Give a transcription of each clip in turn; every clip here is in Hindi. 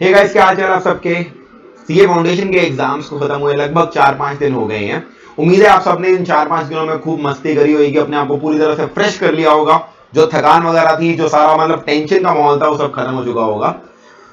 हे गाइस, क्या हाल चाल आप सबके। सीए फाउंडेशन के एग्जाम्स को खत्म हुए लगभग 4-5 दिन हो गए हैं। उम्मीद है आप सबने इन 4-5 दिनों में खूब मस्ती करी होगी, अपने आप को पूरी तरह से फ्रेश कर लिया होगा। जो थकान वगैरह थी, जो सारा मतलब टेंशन का माहौल था, वो सब खत्म हो चुका होगा।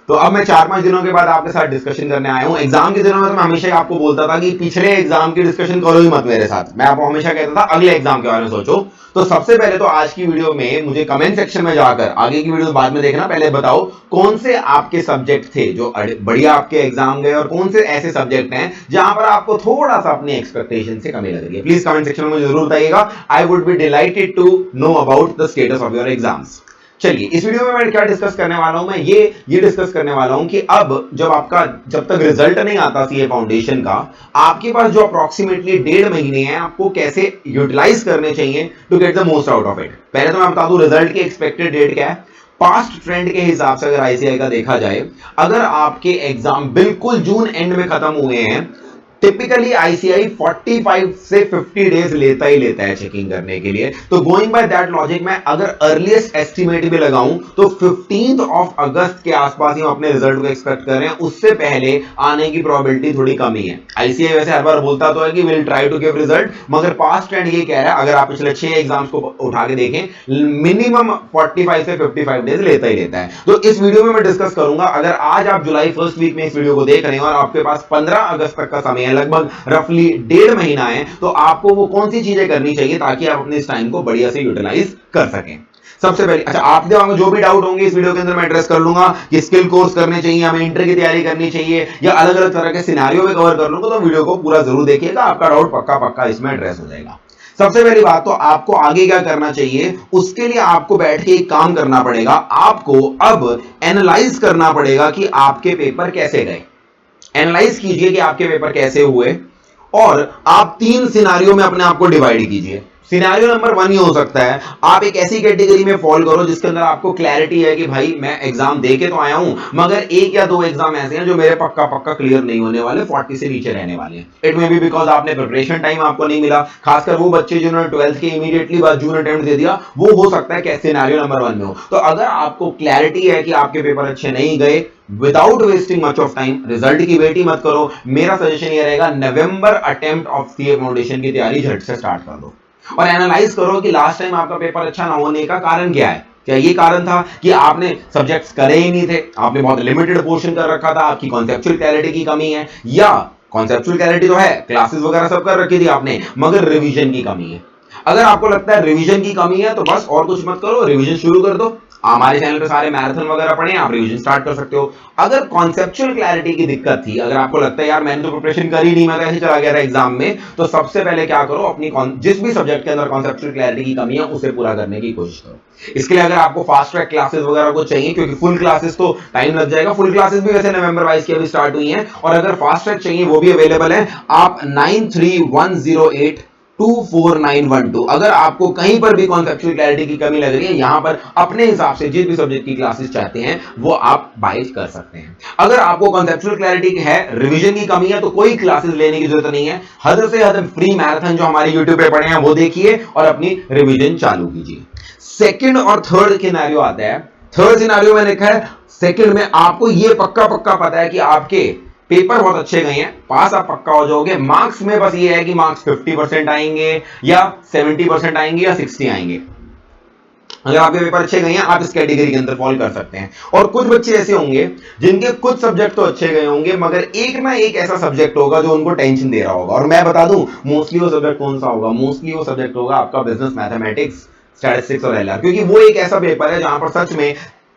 तो अब मैं 4-5 दिनों के बाद आपके साथ डिस्कशन करने आया हूं। एग्जाम के दिनों में तो मैं हमेशा ही आपको बोलता था कि पिछले एग्जाम की डिस्कशन करो ही मत मेरे साथ। मैं आपको हमेशा कहता था अगले एग्जाम के बारे में सोचो। तो सबसे पहले तो आज की वीडियो में मुझे कमेंट सेक्शन में जाकर, आगे की वीडियो बाद में देखना, पहले बताओ कौन से आपके सब्जेक्ट थे जो बढ़िया आपके एग्जाम गए और कौन से ऐसे सब्जेक्ट हैं जहां पर आपको थोड़ा सा अपनी एक्सपेक्टेशन से कमी लग रही है। प्लीज कमेंट सेक्शन में मुझे जरूर बताइएगा। I would be delighted to know about the status of your exams. चलिए, इस वीडियो में मैं क्या डिस्कस करने वाला हूं, मैं ये डिस्कस करने वाला हूं कि अब जब तक रिजल्ट नहीं आता सीए फाउंडेशन का, आपके पास जो अप्रोक्सीमेटली 1.5 महीने हैं, आपको कैसे यूटिलाइज करने चाहिए to get the most out of it. पहले तो मैं बता दूं रिजल्ट की एक्सपेक्टेड डेट क्या है। पास्ट ट्रेंड के हिसाब से अगर आईसीआई का देखा जाए, अगर आपके एग्जाम बिल्कुल जून एंड में खत्म हुए हैं, टिपिकली आईसीआई 45 से 50 डेज लेता ही लेता है चेकिंग करने के लिए। तो गोइंग बाय दैट लॉजिक, मैं अगर अर्लीस्ट एस्टिमेट भी लगाऊं तो 15 ऑफ अगस्त के आसपास ही हम अपने रिजल्ट को एक्सपेक्ट कर रहे हैं। उससे पहले आने की प्रोबेबिलिटी थोड़ी कम ही है। आईसीआई वैसे हर बार बोलता तो है कि will try to give result, मगर पास्ट ट्रेंड ये कह रहा है, अगर आप पिछले 6 एग्जाम्स को उठा के देखें, मिनिमम 45 से 55 डेज लेता ही लेता है। तो इस वीडियो में मैं डिस्कस करूंगा, अगर आज आप जुलाई फर्स्ट वीक में इस वीडियो को देख रहे हैं और आपके पास 15 अगस्त तक का समय है, लगभग रफली 1.5 महीना है, तो आपको वो कौन सी चीजें करनी चाहिए ताकि आप अपने इस टाइम को बढ़िया से यूटिलाइज कर सकें। सबसे पहले, अच्छा, आप दिमाग में जो भी डाउट होंगे इस वीडियो के अंदर मैं एड्रेस कर लूंगा कि स्किल कोर्स करने चाहिए, हमें इंटर की तैयारी करनी चाहिए, या अलग अलग तरह के सिनेरियो में कवर कर लूंगा। तो वीडियो को पूरा जरूर देखिएगा, आपका डाउट पक्का पक्का इसमें एड्रेस हो जाएगा। सबसे पहली बात तो आपको आगे क्या करना चाहिए, उसके लिए आपको बैठ के एक काम करना पड़ेगा। आपको अब एनालाइज करना पड़ेगा कि आपके पेपर कैसे गए। एनालाइज कीजिए कि आपके पेपर कैसे हुए और आप 3 सिनारियो में अपने आप को डिवाइड कीजिए। सिनारियो नंबर 1 ये हो सकता है, आप एक ऐसी कैटेगरी में फॉल करो जिसके अंदर आपको क्लैरिटी है कि भाई मैं एग्जाम दे के तो आया हूं, मगर 1 या 2 एग्जाम ऐसे हैं जो मेरे पक्का पक्का क्लियर नहीं होने वाले, 40 से नीचे रहने वाले हैं। इट मे बी बिकॉज आपने प्रिपरेशन टाइम आपको नहीं मिला। खासकर वो बच्चे जिन्होंने 12th के इमीडिएटली बाद जून अटेम्प्ट दे दिया, वो हो सकता है कि सिनारियो नंबर 1 में हो। तो अगर आपको क्लैरिटी है कि आपके पेपर अच्छे नहीं गए, without wasting much of time, result की वेट ही मत करो। मेरा सजेशन ये रहेगा, नवंबर अटेम्प्ट ऑफ सीए फाउंडेशन की तैयारी झट से स्टार्ट कर दो और एनालाइज करो कि लास्ट टाइम आपका पेपर अच्छा ना होने का कारण क्या है। क्या ये कारण था कि आपने सब्जेक्ट्स करे ही नहीं थे, आपने बहुत लिमिटेड पोर्शन कर रखा था, आपकी कॉन्सेप्चुअल क्लैरिटी की कमी है, या कॉन्सेप्चुअल क्लैरिटी तो है, क्लासेस वगैरह सब कर रखी थी आपने, मगर रिवीजन की कमी है। अगर आपको लगता है रिवीजन की कमी है तो बस और कुछ मत करो, रिवीजन शुरू कर दो। हमारे चैनल पे सारे मैराथन वगैरह पढ़े, आप रिवीजन स्टार्ट कर सकते हो। अगर कॉन्सेप्चुअल क्लैरिटी की दिक्कत थी, अगर आपको लगता है यार मैंने तो प्रिपरेशन करी नहीं, मैं तो ऐसे चला गया था एग्जाम में, तो सबसे पहले क्या करो, अपनी जिस भी सब्जेक्ट के अंदर कॉन्सेप्चुअल क्लैरिटी की कमी है उसे पूरा करने की कोशिश करो। इसके लिए अगर आपको फास्ट ट्रैक क्लासेस वगैरह को चाहिए, क्योंकि फुल क्लासेस तो टाइम लग जाएगा, फुल क्लासेस भी वैसे नवंबर 22 की अभी स्टार्ट हुई हैं, और अगर फास्ट ट्रैक चाहिए वो भी अवेलेबल है। आप 9310824912, अगर आपको कहीं पर भी कॉन्सेप्चुअल क्लैरिटी की कमी लग रही है, यहां पर अपने हिसाब से जिस भी सब्जेक्ट की क्लासेस चाहते हैं वो आप बाय कर सकते हैं। अगर आपको कॉन्सेप्चुअल क्लैरिटी है, रिवीजन की कमी है, तो कोई क्लासेस लेने की जरूरत नहीं है। हद से हद फ्री मैराथन जो हमारे यूट्यूब पे पढ़े हैं वो देखिए और अपनी रिवीजन चालू कीजिए। सेकंड और थर्ड सिनेरियो आता है। थर्ड सिनेरियो में लिखा है, सेकंड में आपको ये पक्का पक्का पता है कि आपके पेपर बहुत अच्छे गए हैं, पास आप पक्का हो जाओगे। मार्क्स में बस ये है कि मार्क्स 50% आएंगे या 70% आएंगे या 60 आएंगे। अगर आपके पेपर अच्छे गए हैं, आप इस कैटेगरी के अंदर फॉल कर सकते हैं। और कुछ बच्चे ऐसे होंगे जिनके कुछ सब्जेक्ट तो अच्छे गए होंगे, मगर एक ना एक ऐसा सब्जेक्ट होगा जो उनको टेंशन दे रहा होगा। और मैं बता दूं मोस्टली वो सब्जेक्ट कौन सा होगा, मोस्टली वो सब्जेक्ट होगा आपका बिजनेस मैथमेटिक्स, स्टैटिस्टिक्स और एलआर। क्योंकि वो एक ऐसा पेपर है जहां पर सच में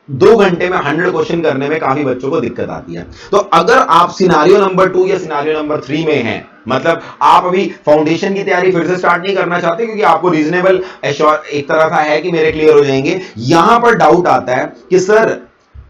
2 घंटे में 100 क्वेश्चन करने में काफी बच्चों को दिक्कत आती है। तो अगर आप सिनारियो नंबर 2 या सिनारियो नंबर 3 में हैं, मतलब आप अभी फाउंडेशन की तैयारी फिर से स्टार्ट नहीं करना चाहते क्योंकि आपको रीजनेबल एश्योर एक तरह का है कि मेरे क्लियर हो जाएंगे, यहां पर डाउट आता है कि सर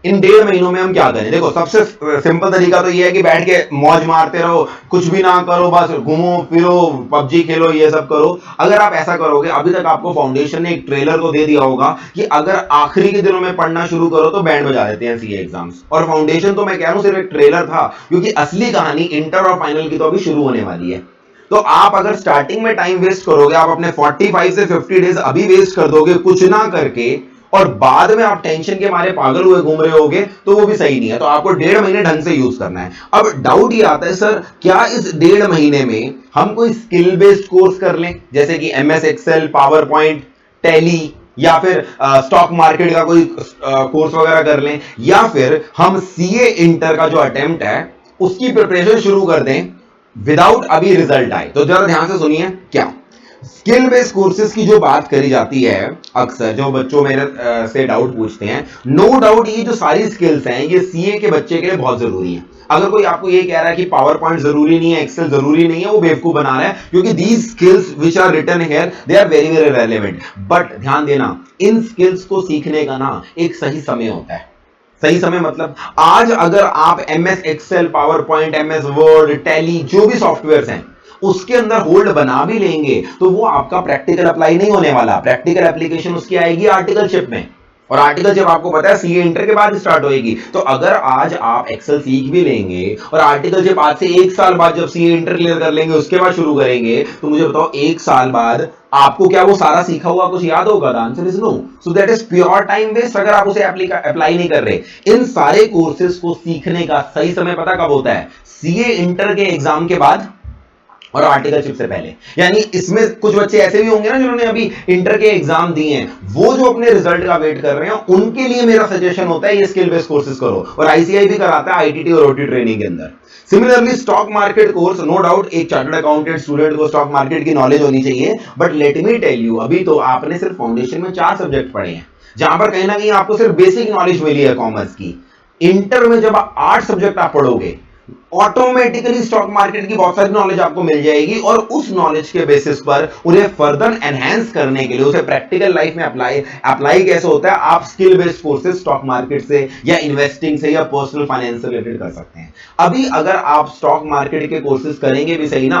इन 1.5 महीनों में हम क्या करें। देखो, सबसे सिंपल तरीका तो ये है कि बैठ के मौज मारते रहो, कुछ भी ना करो, बस घूमो फिरो, पबजी खेलो, ये सब करो। अगर आप ऐसा करोगे, अभी तक आपको फाउंडेशन ने एक ट्रेलर को दे दिया होगा कि अगर आखिरी के दिनों में पढ़ना शुरू करो तो बैंड बजा देते हैं सीए एग्जाम्स। और फाउंडेशन तो मैं कह रहा हूं सिर्फ एक ट्रेलर था, क्योंकि असली कहानी इंटर और फाइनल की तो अभी शुरू होने वाली है। तो आप अगर स्टार्टिंग में टाइम वेस्ट करोगे, आप अपने 45 से 50 डेज अभी वेस्ट कर दोगे कुछ ना करके, और बाद में आप टेंशन के मारे पागल हुए घूम रहे होगे तो वो भी सही नहीं है। तो आपको 1.5 महीने ढंग से यूज करना है। अब डाउट ये आता है सर क्या इस 1.5 महीने में हम कोई स्किल बेस्ड कोर्स कर लें, जैसे कि MS Excel, PowerPoint, Tally, या फिर स्टॉक मार्केट का कोई कोर्स वगैरह कर लें, या फिर हम सीए इंटर का जो अटेम्प्ट है उसकी प्रिपरेशन शुरू कर दें विदाउट अभी रिजल्ट आए। तो जरा ध्यान से सुनिए, क्या स्किल बेस्ड कोर्सेज की जो बात करी जाती है, अक्सर जो बच्चों मेरे से डाउट पूछते हैं, नो डाउट ये जो सारी स्किल्स हैं ये सीए के बच्चे के लिए बहुत जरूरी है। अगर कोई आपको ये कह रहा है कि पावर पॉइंट जरूरी नहीं है, एक्सेल जरूरी नहीं है, वो बेवकूफ बना रहा है, क्योंकि these skills which are written here they are very very relevant. But ध्यान देना, इन स्किल्स को सीखने का ना एक सही समय होता है। सही समय मतलब आज अगर आप MS Excel, PowerPoint, MS Word, Tally, जो भी सॉफ्टवेयर हैं उसके अंदर होल्ड बना भी लेंगे तो वो आपका प्रैक्टिकल अप्लाई नहीं होने वाला। प्रैक्टिकल एप्लीकेशन उसकी आएगी आर्टिकलशिप में, और आर्टिकलशिप आपको पता है सीए इंटर के बाद स्टार्ट होएगी। तो अगर आज आप एक्सेल सीख भी लेंगे और आर्टिकलशिप आज से 1 साल बाद जब सीए इंटर क्लियर कर लेंगे उसके बाद शुरू करेंगे, तो मुझे बताओ 1 साल बाद आपको क्या वो सारा सीखा हुआ कुछ याद होगा? The answer is no. So that is pure time waste अगर आप उसे अप्लाई नहीं कर रहे। इन सारे कोर्सेज को सीखने का सही समय पता कब होता है? सीए इंटर के एग्जाम के बाद और आर्टिकलशिप से पहले। यानी इसमें कुछ बच्चे ऐसे भी होंगे ना जिन्होंने अभी इंटर के एग्जाम दिए हैं, वो जो अपने रिजल्ट का वेट कर रहे हैं, उनके लिए मेरा सजेशन होता है ये स्किल बेस्ड कोर्सेज करो। और आईसीआई भी कराता है आईटीटी और ओटी ट्रेनिंग के अंदर। Similarly stock market course, no doubt एक चार्टर्ड अकाउंटेंट स्टूडेंट को स्टॉक मार्केट की नॉलेज होनी चाहिए, but let me tell you, अभी तो आपने सिर्फ फाउंडेशन में 4 सब्जेक्ट पढ़े हैं, जहां पर कहीं ना कहीं आपको सिर्फ बेसिक नॉलेज मिली है कॉमर्स की। इंटर में जब 8 सब्जेक्ट आप पढ़ोगे, ऑटोमेटिकली स्टॉक मार्केट की बहुत सारी नॉलेज आपको मिल जाएगी, और उस नॉलेज के बेसिस पर उन्हें फर्दर एनहांस करने के लिए, उसे प्रैक्टिकल लाइफ में अप्लाई कैसे होता है, आप skill based courses stock market से या इन्वेस्टिंग से या पर्सनल फाइनेंस से रिलेटेड कर सकते हैं। अभी अगर आप स्टॉक मार्केट के कोर्सेज करेंगे भी सही ना,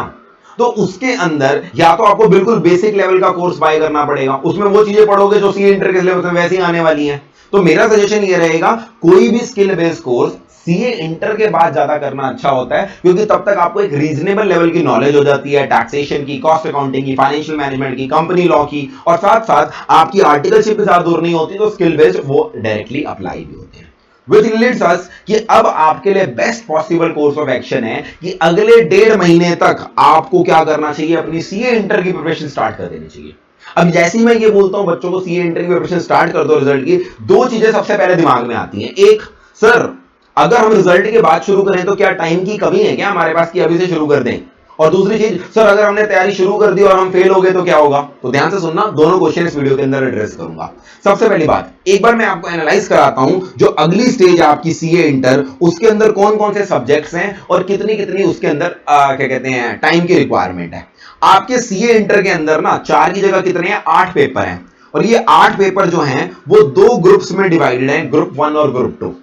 तो उसके अंदर या तो आपको बिल्कुल बेसिक लेवल का कोर्स बाय करना पड़ेगा, उसमें वो चीजें पढ़ोगे जो सीए इंटर के सिलेबस में वैसे ही आने वाली हैं। तो मेरा सजेशन ये रहेगा, कोई भी skill based course CA inter के बाद ज्यादा करना अच्छा होता है, क्योंकि तब तक आपको एक रीजनेबल लेवल की नॉलेज हो जाती है टैक्सेशन की, कॉस्ट अकाउंटिंग की, फाइनेंशियल मैनेजमेंट की, कंपनी लॉ की, और साथ साथ आपकी आर्टिकलशिप भी ज्यादा दूर नहीं होती, तो स्किल बेस्ड वो डायरेक्टली अप्लाई भी होते हैं। Which leads us कि अब आपके लिए best possible course of action है कि अगले 1.5 महीने तक आपको क्या करना चाहिए, अपनी सीए इंटर की प्रिपरेशन स्टार्ट कर देनी चाहिए। अब जैसे ही मैं ये बोलता हूं बच्चों को सीए इंटर की प्रिपरेशन स्टार्ट कर दो रिजल्ट की, 2 चीजें सबसे पहले दिमाग में आती हैं। एक, सर अगर हम रिजल्ट के बाद शुरू करें तो क्या टाइम की कमी है क्या हमारे पास कि अभी से शुरू कर दें? और दूसरी चीज, सर अगर हमने तैयारी शुरू कर दी और हम फेल हो गए तो क्या होगा? तो ध्यान से सुनना, दोनों क्वेश्चन इस वीडियो के अंदर एड्रेस करूंगा। सबसे पहली बात, एक बार मैं आपको एनालाइज कराता हूं जो अगली स्टेज आपकी सीए इंटर, उसके अंदर कौन कौन से सब्जेक्ट्स हैं और कितनी कितनी उसके अंदर क्या कहते हैं टाइम की रिक्वायरमेंट है। आपके सीए इंटर के अंदर ना 4 की जगह कितने हैं, 8 पेपर हैं, और ये 8 पेपर जो हैं वो 2 ग्रुप्स में डिवाइडेड हैं, ग्रुप 1 और ग्रुप 2।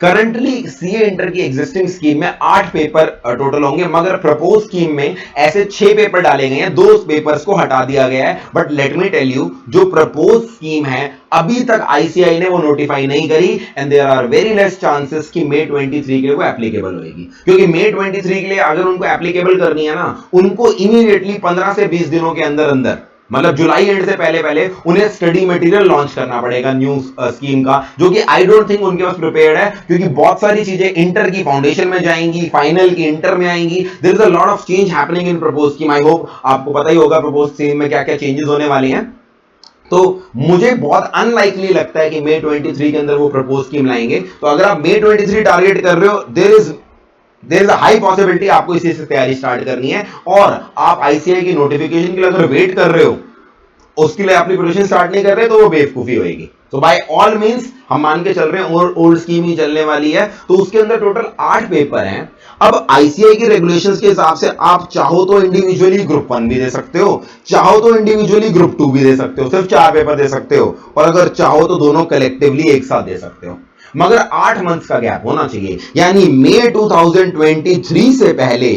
करंटली सीए इंटर की एग्जिस्टिंग स्कीम में 8 पेपर टोटल होंगे, मगर प्रपोज स्कीम में ऐसे 6 पेपर डाले गए हैं, 2 पेपर्स को हटा दिया गया है। But let me tell you, जो प्रपोज स्कीम है अभी तक आईसीआई ने वो नोटिफाई नहीं करी, and there are very less chances कि मई 23 के लिए वो एप्लीकेबल होगी, क्योंकि मई 23 के लिए अगर उनको एप्लीकेबल करनी है ना, उनको इमीडिएटली 15 से 20 दिनों के अंदर अंदर, मतलब जुलाई एंड से पहले पहले उन्हें स्टडी मटेरियल लॉन्च करना पड़ेगा न्यू स्कीम का, जो कि आई डोंट थिंक उनके पास प्रिपेयर्ड है, क्योंकि बहुत सारी चीजें इंटर की फाउंडेशन में जाएंगी, फाइनल की इंटर में आएंगी। There is a lot of change happening in propose scheme. I hope आपको पता ही होगा प्रपोज स्कीम में क्या क्या चेंजेस होने वाले हैं। तो मुझे बहुत अनलाइकली लगता है कि मई 23 के अंदर वो प्रपोज स्कीम लाएंगे। तो अगर आप मई 23 टारगेट कर रहे हो, there is a high possibility आपको इसी से तैयारी स्टार्ट करनी है। और आप आईसीआई की नोटिफिकेशन के लिए अगर वेट कर रहे हो, उसके लिए अपनी प्रिपरेशन स्टार्ट नहीं कर रहे, तो वो बेवकूफी होगी। तो बाय ऑल मींस हम मान के चल रहे हैं और ओल्ड स्कीम ही चलने वाली है, तो उसके अंदर टोटल 8 पेपर हैं। अब आईसीआई के रेगुलेशंस के हिसाब से आप चाहो तो इंडिविजुअली ग्रुप 1 भी दे सकते हो, चाहो तो इंडिविजुअली ग्रुप 2 भी दे सकते हो, सिर्फ 4 पेपर दे सकते हो, और अगर चाहो तो दोनों कलेक्टिवली एक साथ दे सकते हो, मगर 8 मंथ्स का गैप होना चाहिए। यानी मई 2023 से पहले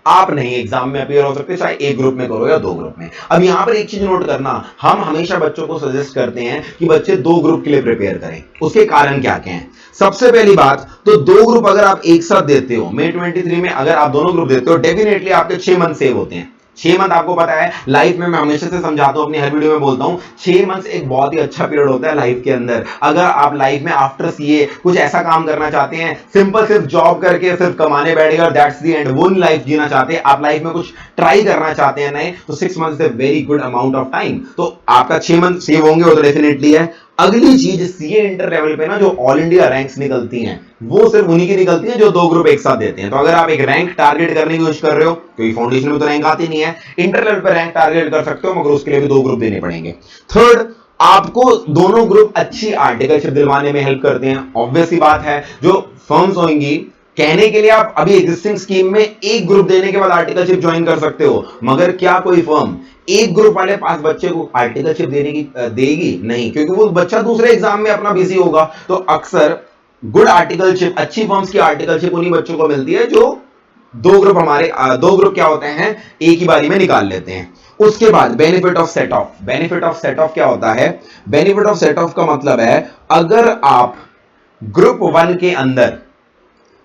आप नहीं एग्जाम में अपीयर हो सकते, चाहे एक ग्रुप में करो या 2 ग्रुप में। अब यहां पर एक चीज नोट करना, हम हमेशा बच्चों को सजेस्ट करते हैं कि बच्चे 2 ग्रुप के लिए प्रिपेयर करें। उसके कारण क्या क्या हैं? सबसे पहली बात तो 2 ग्रुप अगर आप एक साथ देते हो, मई 23 में अगर आप दोनों ग्रुप देते हो, डेफिनेटली आपके 6 मंथ सेव होते हैं। 6 मंथ आपको पता है लाइफ में मैं हमेशा से समझाता हूं, अपनी हर वीडियो में बोलता हूं, 6 मंथ एक बहुत ही अच्छा पीरियड होता है लाइफ के अंदर। अगर आप लाइफ में आफ्टर सीए कुछ ऐसा काम करना चाहते हैं, सिंपल सिर्फ जॉब करके सिर्फ कमाने बैठ गए, दैट्स द एंड, वो लाइफ जीना चाहते हैं, आप लाइफ में कुछ ट्राई करना चाहते हैं नए, तो 6 month is a very good amount of time. तो आपका 6 मंथ सेव होंगे वो तो डेफिनेटली है। अगली चीज सीए इंटर लेवल पे ना जो ऑल इंडिया रैंक्स निकलती हैं वो सिर्फ उन्हीं की निकलती हैं जो 2 ग्रुप एक साथ देते हैं। तो अगर आप एक रैंक टारगेट करने की कोशिश कर रहे हो, क्योंकि फाउंडेशन में तो रैंक आती नहीं है, इंटर लेवल पे रैंक टारगेट कर सकते हो, मगर उसके लिए भी 2 ग्रुप देने पड़ेंगे। थर्ड, आपको दोनों ग्रुप अच्छी आर्टिकलशिप दिलवाने में हेल्प करते हैं। ऑब्वियस सी बात है, जो फर्म्स होंगी, कहने के लिए आप अभी एग्जिस्टिंग स्कीम में एक ग्रुप देने के बाद आर्टिकलशिप ज्वाइन कर सकते हो, मगर क्या कोई फर्म एक ग्रुप वाले 5 बच्चे को आर्टिकलशिप देगी? नहीं, क्योंकि वो बच्चा दूसरे एग्जाम में अपना बिजी होगा। तो अक्सर गुड आर्टिकलशिप, अच्छी फर्म्स की आर्टिकलशिप उन्हीं बच्चों को मिलती है जो 2 ग्रुप, हमारे 2 ग्रुप क्या होते हैं, एक ही बारी में निकाल लेते हैं। उसके बाद benefit of set of. Benefit of set of क्या होता है? बेनिफिट ऑफ सेट ऑफ का मतलब है, अगर आप ग्रुप 1 के अंदर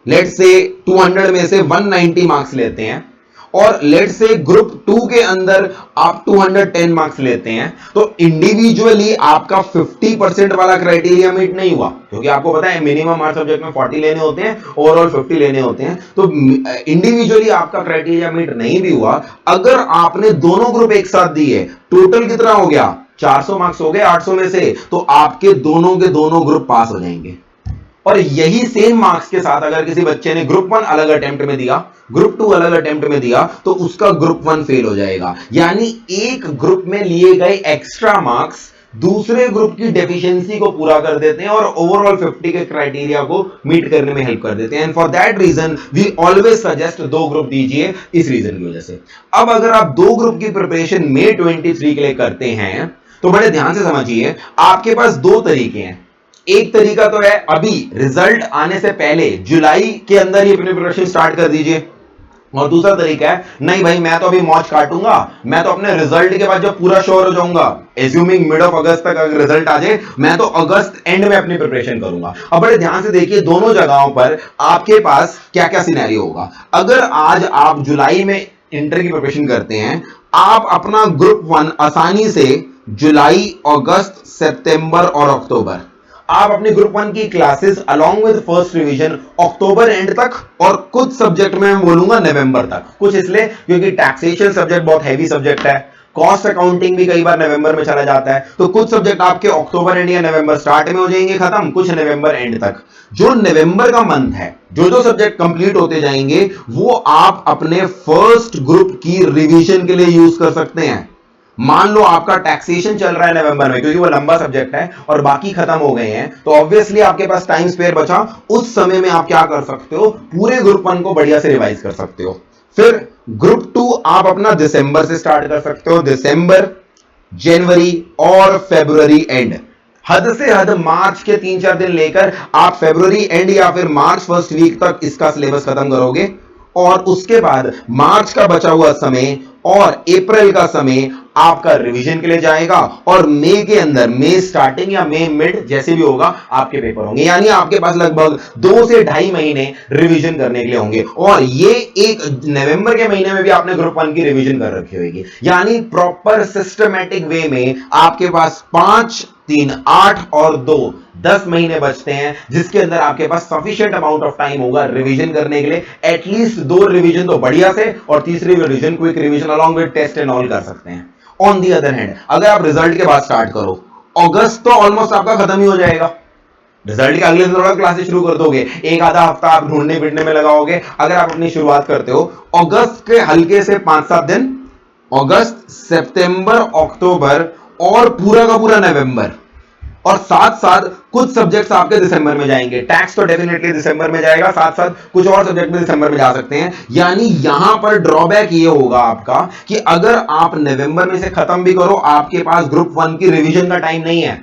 लेट से 200 में से 190 मार्क्स लेते हैं और लेट से ग्रुप 2 के अंदर आप 210 मार्क्स लेते हैं, तो इंडिविजुअली आपका 50% वाला क्राइटेरिया मीट नहीं हुआ, क्योंकि आपको पता है मिनिमम हर सब्जेक्ट में 40 लेने होते हैं, ओवरऑल 50 लेने होते हैं। तो इंडिविजुअली आपका क्राइटेरिया मीट नहीं भी हुआ, अगर आपने दोनों ग्रुप एक साथ दिए, टोटल कितना हो गया, 400 मार्क्स हो गए 800 में से, तो आपके दोनों के दोनों ग्रुप पास हो जाएंगे। और यही सेम मार्क्स के साथ अगर किसी बच्चे ने ग्रुप 1 अलग अटेम्प्ट में दिया, ग्रुप 2 अलग अटेम्प्ट में दिया, तो उसका ग्रुप 1 फेल हो जाएगा। यानी एक ग्रुप में लिए गए एक्स्ट्रा मार्क्स दूसरे ग्रुप की डेफिशिएंसी को पूरा कर देते हैं और ओवरऑल 50 के क्राइटेरिया को मीट करने में हेल्प कर देते हैं। And for that reason we always suggest 2 group दीजिए, इस रीजन की वजह से। अब अगर आप 2 ग्रुप की प्रिपरेशन मे 23 के लिए करते हैं, तो बड़े ध्यान से समझिए, आपके पास 2 तरीके हैं। एक तरीका तो है अभी रिजल्ट आने से पहले जुलाई के अंदर ही अपनी प्रिपरेशन स्टार्ट कर दीजिए, और दूसरा तरीका है नहीं भाई मैं तो अभी मौज काटूंगा, मैं तो अपने रिजल्ट के बाद जब पूरा श्योर हो जाऊंगा, एज्यूमिंग मिड ऑफ अगस्त तक अगर रिजल्ट आ जाए, मैं तो अगस्त एंड में अपनी प्रिपरेशन करूंगा। अब बड़े ध्यान से देखिए दोनों जगहों पर आपके पास क्या क्या सिनेरियो होगा। अगर आज आप जुलाई में इंटर की प्रिपरेशन करते हैं, आप अपना ग्रुप 1 आसानी से जुलाई, अगस्त, सितंबर और अक्टूबर, आप अपने ग्रुप 1 की classes along with first revision October and तक, और कुछ सब्जेक्ट में मैं बोलूंगा नवंबर तक। कुछ इसलिए क्योंकि टैक्सेशन सब्जेक्ट बहुत हैवी सब्जेक्ट है, कॉस्ट अकाउंटिंग भी कई बार नवंबर में चला जाता है, तो कुछ सब्जेक्ट आपके अक्टूबर एंड या नवंबर स्टार्ट में हो जाएंगे खत्म, कुछ नवंबर एंड तक। जो नवंबर का मंथ है, जो सब्जेक्ट कंप्लीट होते जाएंगे, वो आप अपने फर्स्ट ग्रुप की रिवीजन के लिए यूज कर सकते हैं। मान लो आपका टैक्सेशन चल रहा है नवंबर में, क्योंकि वो लंबा सब्जेक्ट है और बाकी खत्म हो गए हैं, तो ऑब्वियसली आपके पास टाइम स्पेयर बचा, उस समय में आप क्या कर सकते हो, पूरे ग्रुप 1 को बढ़िया से रिवाइज कर सकते हो। फिर ग्रुप 2 आप अपना दिसंबर से स्टार्ट कर सकते हो, दिसंबर, जनवरी और फरवरी एंड, हद से हद मार्च के 3-4 दिन लेकर आप फरवरी एंड या फिर मार्च फर्स्ट वीक तक इसका सिलेबस खत्म करोगे, और उसके बाद मार्च का बचा हुआ समय और अप्रैल का समय आपका रिवीजन के लिए जाएगा, और मई के अंदर, मई स्टार्टिंग या मई मिड जैसे भी होगा, आपके पेपर होंगे। यानी आपके पास लगभग 2 से 2.5 महीने रिवीजन करने के लिए होंगे, और ये एक नवंबर के महीने में भी आपने ग्रुप 1 की रिवीजन कर रखी होगी। यानी प्रॉपर सिस्टमैटिक वे में आपके पास 5, 3, 8 और 2 10 महीने बचते हैं, जिसके अंदर आपके पास सफिशिएंट अमाउंट ऑफ टाइम होगा रिवीजन करने के लिए। एटलीस्ट 2 रिवीजन तो बढ़िया से, और तीसरी revision quick revision along with test and all कर सकते हैं। ऑन दी अदर हैंड, अगर आप रिजल्ट के बाद स्टार्ट करो, अगस्त तो ऑलमोस्ट आपका खत्म ही हो जाएगा, रिजल्ट के अगले दिन थोड़ा क्लासेस शुरू कर दोगे, एक आधा हफ्ता आप ढूंढने फिरने में लगाओगे। अगर आप अपनी शुरुआत करते हो अगस्त के हल्के से 5-7 दिन, अगस्त, सितंबर, अक्टूबर और पूरा का पूरा नवंबर, और साथ साथ कुछ सब्जेक्ट्स आपके दिसंबर में जाएंगे। टैक्स तो डेफिनेटली दिसंबर में जाएगा, साथ साथ कुछ और सब्जेक्ट में दिसंबर में जा सकते हैं। यानी यहां पर ड्रॉबैक ये होगा आपका कि अगर आप नवंबर में से खत्म भी करो, आपके पास ग्रुप 1 की रिवीजन का टाइम नहीं है,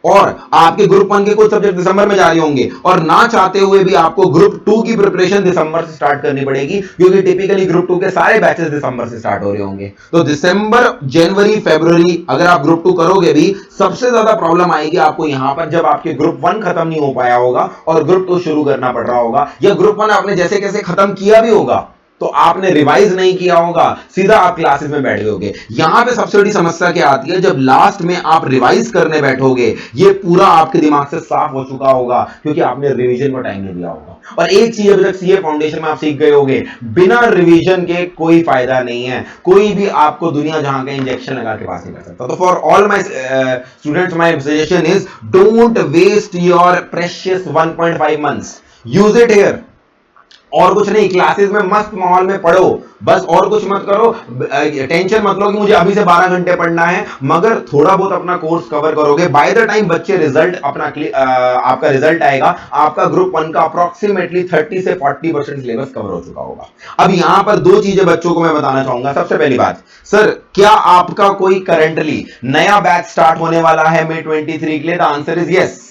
और आपके ग्रुप 1 के कुछ सब्जेक्ट दिसंबर में जारी होंगे, और ना चाहते हुए भी आपको ग्रुप 2 की प्रिपरेशन दिसंबर से स्टार्ट करनी पड़ेगी, क्योंकि टिपिकली ग्रुप 2 के सारे बैचेस दिसंबर से स्टार्ट हो रहे होंगे। तो दिसंबर, जनवरी, फरवरी अगर आप ग्रुप 2 करोगे भी, सबसे ज्यादा प्रॉब्लम आएगी आपको यहां पर जब आपके ग्रुप 1 खत्म नहीं हो पाया होगा और ग्रुप 2 शुरू करना पड़ रहा होगा, या ग्रुप 1 आपने जैसे कैसे खत्म किया भी होगा, तो आपने रिवाइज नहीं किया होगा, सीधा आप क्लासेस में बैठ गए। यहां पे सबसे बड़ी समस्या क्या आती है, जब लास्ट में आप रिवाइज करने बैठोगे, ये पूरा आपके दिमाग से साफ हो चुका होगा क्योंकि आपने रिवीजन को टाइम नहीं दिया होगा। और एक चीज अभी तक सीए फाउंडेशन में आप सीख गए होगे, बिना रिवीजन के कोई फायदा नहीं है, कोई भी आपको दुनिया जहां का इंजेक्शन लगा के पास नहीं कर सकता। तो for all my students, my suggestion is don't waste your precious 1.5 months, use it here. और कुछ नहीं, क्लासेस में मस्त माहौल में पढ़ो, बस और कुछ मत करो। टेंशन मत लो कि मुझे अभी से 12 घंटे पढ़ना है, मगर थोड़ा बहुत अपना कोर्स कवर करोगे। बाय द टाइम बच्चे रिजल्ट अपना आपका रिजल्ट आएगा, आपका ग्रुप 1 का अप्रोक्सीमेटली 30 से 40% सिलेबस कवर हो चुका होगा। अब यहां पर दो चीजें बच्चों को मैं बताना चाहूंगा। सबसे पहली बात, सर क्या आपका कोई करंटली नया बैच स्टार्ट होने वाला है May 23 के लिए? The answer is yes.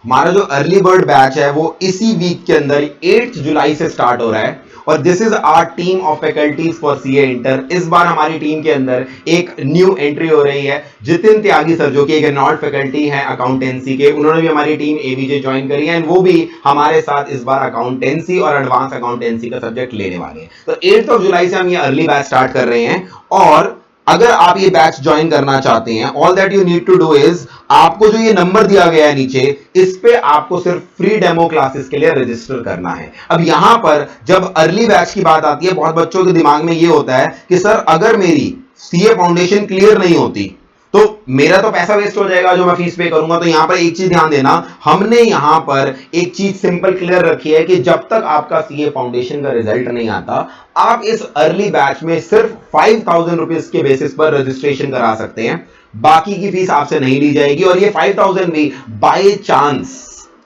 हमारा जो अर्ली बर्ड बैच है वो इसी वीक के अंदर 8 जुलाई से स्टार्ट हो रहा है और this is our team of faculties for CA inter. इस बार हमारी टीम के अंदर एक न्यू एंट्री हो रही है, जितिन त्यागी सर, जो कि एक नॉट फैकल्टी है अकाउंटेंसी के, उन्होंने भी हमारी टीम एबीजे ज्वाइन करी है एंड वो भी हमारे साथ इस बार अकाउंटेंसी और एडवांस अकाउंटेंसी का सब्जेक्ट लेने वाले हैं। तो 8 जुलाई से हम ये अर्ली बैच स्टार्ट कर रहे हैं और अगर आप ये बैच ज्वाइन करना चाहते हैं, all that you need to do is, आपको जो ये नंबर दिया गया है नीचे, इस पे आपको सिर्फ फ्री डेमो क्लासेस के लिए रजिस्टर करना है। अब यहां पर जब अर्ली बैच की बात आती है, बहुत बच्चों के दिमाग में ये होता है कि सर अगर मेरी सीए फाउंडेशन क्लियर नहीं होती तो मेरा तो पैसा वेस्ट हो जाएगा जो मैं फीस पे करूंगा। तो यहां पर एक चीज ध्यान देना, हमने यहां पर एक चीज सिंपल क्लियर रखी है कि जब तक आपका सीए फाउंडेशन का रिजल्ट नहीं आता, आप इस अर्ली बैच में सिर्फ 5000 रुपीज के बेसिस पर रजिस्ट्रेशन करा सकते हैं, बाकी की फीस आपसे नहीं ली जाएगी। और ये 5000 भी बाय चांस,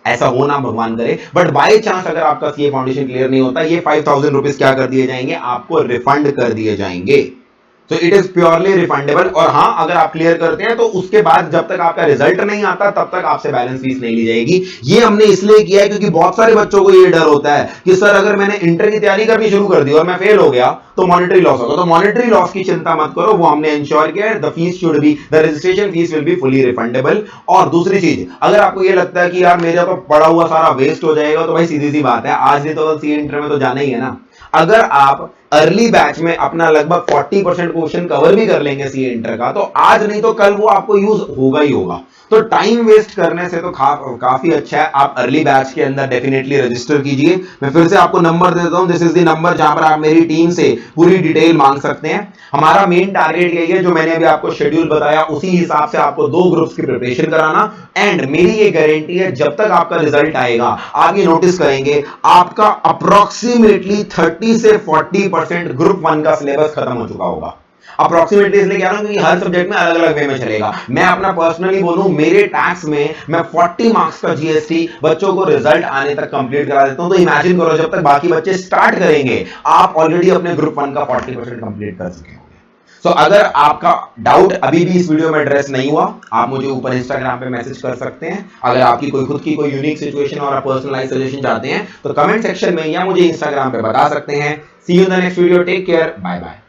ऐसा होना भगवान करे, बट बाय चांस अगर आपका सीए फाउंडेशन क्लियर नहीं होता, ये 5000 रुपीज क्या कर दिए जाएंगे, आपको रिफंड कर दिए जाएंगे। तो इट इज प्योरली रिफंडेबल। और हां, अगर आप क्लियर करते हैं तो उसके बाद जब तक आपका रिजल्ट नहीं आता तब तक आपसे बैलेंस फीस नहीं ली जाएगी। ये हमने इसलिए किया है क्योंकि बहुत सारे बच्चों को ये डर होता है कि सर अगर मैंने इंटर की तैयारी करनी शुरू कर दी और मैं फेल हो गया तो मॉनेटरी लॉस होगा। तो मॉनेटरी लॉस की चिंता मत करो, वो हमने इंश्योर किया है। The fees should be, the registration fees will be fully refundable. और दूसरी चीज, अगर आपको ये लगता है कि यार मेरा तो पड़ा हुआ सारा वेस्ट हो जाएगा, तो भाई सीधी सी बात है, आज नहीं तो सी इंटर में तो जाना ही है ना। अगर आप अर्ली बैच में अपना लगभग 40% क्वेश्चन कवर भी कर लेंगे सीए इंटर का, तो आज नहीं तो कल वो आपको यूज होगा ही होगा। तो टाइम वेस्ट करने से तो काफी अच्छा है आप अर्ली बैच के अंदर डेफिनेटली रजिस्टर कीजिए। मैं फिर से आपको नंबर दे देता हूं, दिस इज द नंबर जहां पर आप मेरी टीम से पूरी डिटेल मांग सकते हैं। हमारा मेन टारगेट यही है, जो मैंने अभी आपको शेड्यूल बताया उसी हिसाब से आपको 2 ग्रुप्स की प्रिपरेशन कराना। एंड मेरी ये गारंटी है, जब तक आपका रिजल्ट आएगा, आप ये नोटिस करेंगे आपका अप्रोक्सीमेटली 30 से 40% ग्रुप 1 का सिलेबस खत्म हो चुका होगा। अप्रोक्सीमेटली इसलिए कह रहा हूं क्योंकि हर सब्जेक्ट में अलग अलग वे में चलेगा। मैं अपना पर्सनली बोलूं, मेरे टैक्स में मैं 40 मार्क्स का जीएसटी बच्चों को रिजल्ट आने तक कंप्लीट करा देता हूं। तो इमेजिन करो, जब तक बाकी बच्चे स्टार्ट करेंगे, आप ऑलरेडी अपने ग्रुप 1 का 40% कंप्लीट कर चुके होंगे। तो अगर आपका डाउट अभी भी इस वीडियो में एड्रेस नहीं हुआ, आप मुझे ऊपर इंस्टाग्राम पे मैसेज कर सकते हैं। अगर आपकी कोई खुद की कोई यूनिक सिचुएशन और आप पर्सनलाइज सजेशन चाहते हैं तो कमेंट सेक्शन में या मुझे इंस्टाग्राम पे बता सकते हैं। See you in the next video, take care, bye bye.